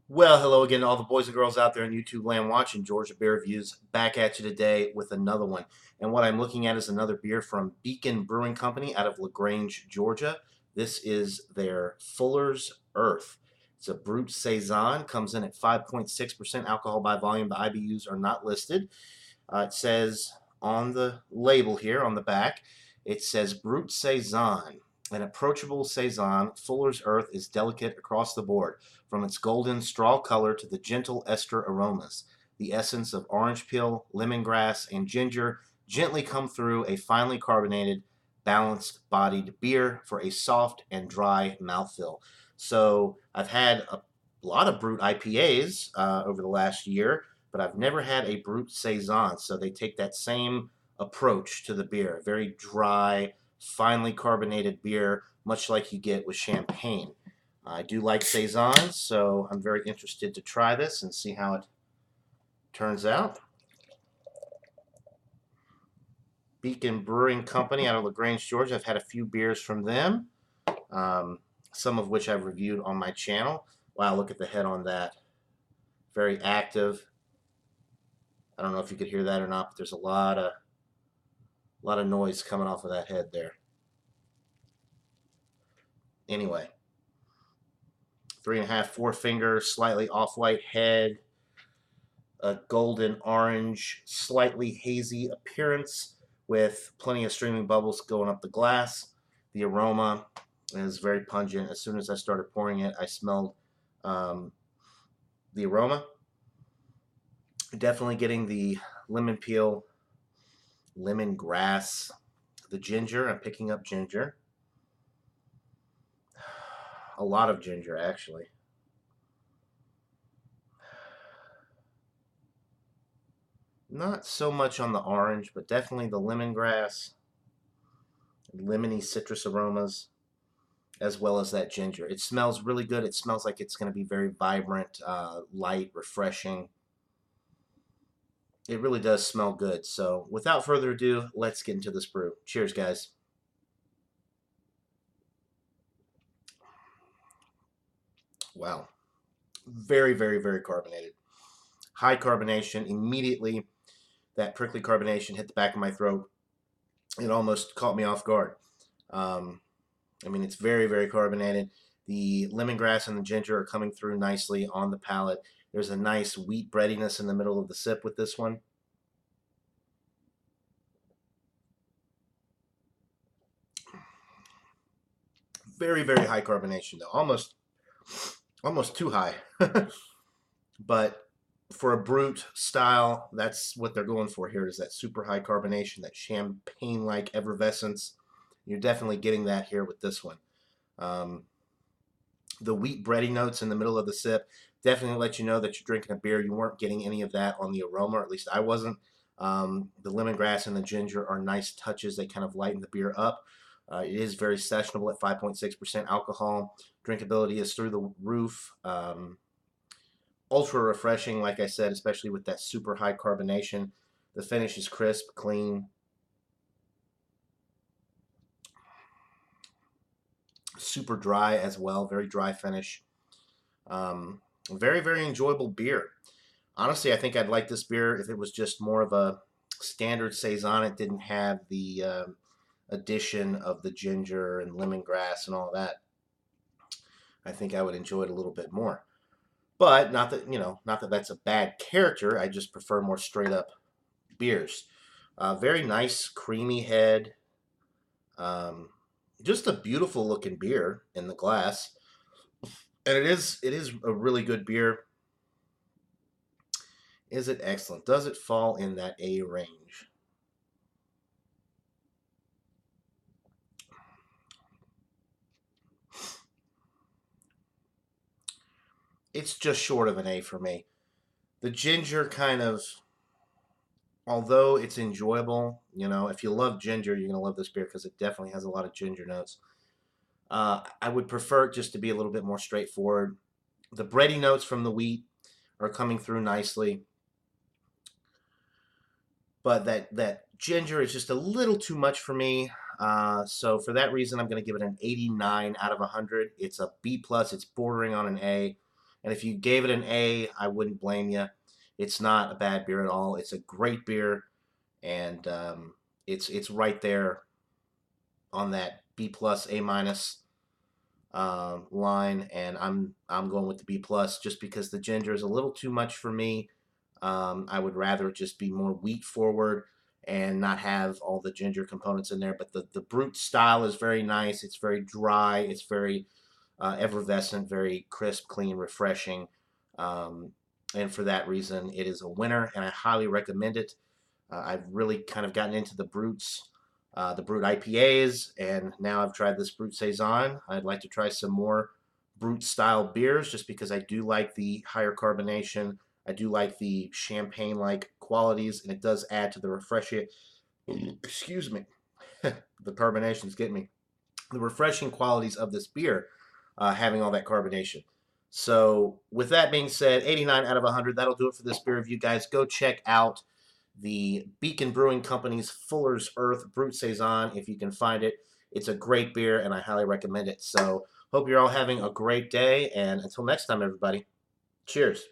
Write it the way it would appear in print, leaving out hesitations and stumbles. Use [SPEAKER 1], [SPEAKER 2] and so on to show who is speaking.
[SPEAKER 1] Well, hello again to all the boys and girls out there in YouTube land watching Georgia Beer Reviews. Back at you today with another one. And what I'm looking at is another beer from Beacon Brewing Company out of LaGrange, Georgia. This is their Fuller's Earth. It's a Brut Saison, comes in at 5.6% alcohol by volume. The IBUs are not listed. It says on the label here on the back, it says Brut Saison. An approachable Saison, Fuller's Earth is delicate across the board, from its golden straw color to the gentle ester aromas. The essence of orange peel, lemongrass, and ginger gently come through a finely carbonated, balanced bodied beer for a soft and dry mouthfeel. So I've had a lot of Brut IPAs over the last year, but I've never had a Brut Saison. So they take that same approach to the beer, very dry, finely carbonated beer, much like you get with champagne. I do like Saisons, so I'm very interested to try this and see how it turns out. Beacon Brewing Company out of LaGrange, Georgia. I've had a few beers from them, um, some of which I've reviewed on my channel. Wow, look at the head on that. Very active. I don't know if you could hear that or not, but there's a lot of noise coming off of that head there. Anyway, 3.5, 4 finger, slightly off-white head, a golden orange, slightly hazy appearance with plenty of streaming bubbles going up the glass. The aroma is very pungent. As soon as I started pouring it, I smelled um, the aroma. Definitely getting the lemon peel, lemongrass, the ginger. I'm picking up ginger. A lot of ginger, actually. Not so much on the orange, but definitely the lemongrass, lemony citrus aromas, as well as that ginger. It smells really good. It smells like it's going to be very vibrant, light, refreshing. It really does smell good. So without further ado, let's get into this brew. Cheers, guys. Wow. Very, very, very carbonated. High carbonation. Immediately, that prickly carbonation hit the back of my throat. It almost caught me off guard. Um, I mean, it's very, very carbonated. The lemongrass and the ginger are coming through nicely on the palate. There's a nice wheat breadiness in the middle of the sip with this one. Very, very high carbonation though. Almost too high. But for a brut style, that's what they're going for here is that super high carbonation, that champagne-like effervescence. You're definitely getting that here with this one. Um, the wheat bready notes in the middle of the sip definitely let you know that you're drinking a beer. You weren't getting any of that on the aroma, or at least I wasn't. The lemongrass and the ginger are nice touches. They kind of lighten the beer up. It is very sessionable at 5.6% alcohol. Drinkability is through the roof. Ultra refreshing, like I said, especially with that super high carbonation. The finish is crisp, clean. Super dry as well, very dry finish. Very, very enjoyable beer. Honestly, I think I'd like this beer if it was just more of a standard Saison. It didn't have the addition of the ginger and lemongrass and all that. I think I would enjoy it a little bit more. But not that, not that that's a bad character. I just prefer more straight up beers. Very nice, creamy head. Um, just a beautiful looking beer in the glass, and it is a really good beer. Is it excellent? Does it fall in that A range? It's just short of an A for me. The ginger kind of, although it's enjoyable, if you love ginger, you're going to love this beer because it definitely has a lot of ginger notes. I would prefer it just to be a little bit more straightforward. The bready notes from the wheat are coming through nicely, but that ginger is just a little too much for me. So for that reason, I'm going to give it an 89 out of 100. It's a B plus. It's bordering on an A. And if you gave it an A, I wouldn't blame you. It's not a bad beer at all. It's a great beer, and it's right there on that B plus A minus line, and I'm going with the B plus just because the ginger is a little too much for me. I would rather just be more wheat forward and not have all the ginger components in there. But the brute style is very nice. It's very dry. It's very effervescent, very crisp, clean, refreshing. Um, and for that reason, it is a winner, and I highly recommend it. I've really kind of gotten into the Brut IPAs, and now I've tried this Brut Saison. I'd like to try some more Brut style beers just because I do like the higher carbonation. I do like the champagne like qualities, and it does add to the refreshing. Excuse me, the carbonation's getting me. The refreshing qualities of this beer, having all that carbonation. So, with that being said, 89 out of 100. That'll do it for this beer review, guys. Go check out the Beacon Brewing Company's Fuller's Earth Brut Saison if you can find it. It's a great beer, and I highly recommend it. So, hope you're all having a great day, and until next time, everybody, cheers.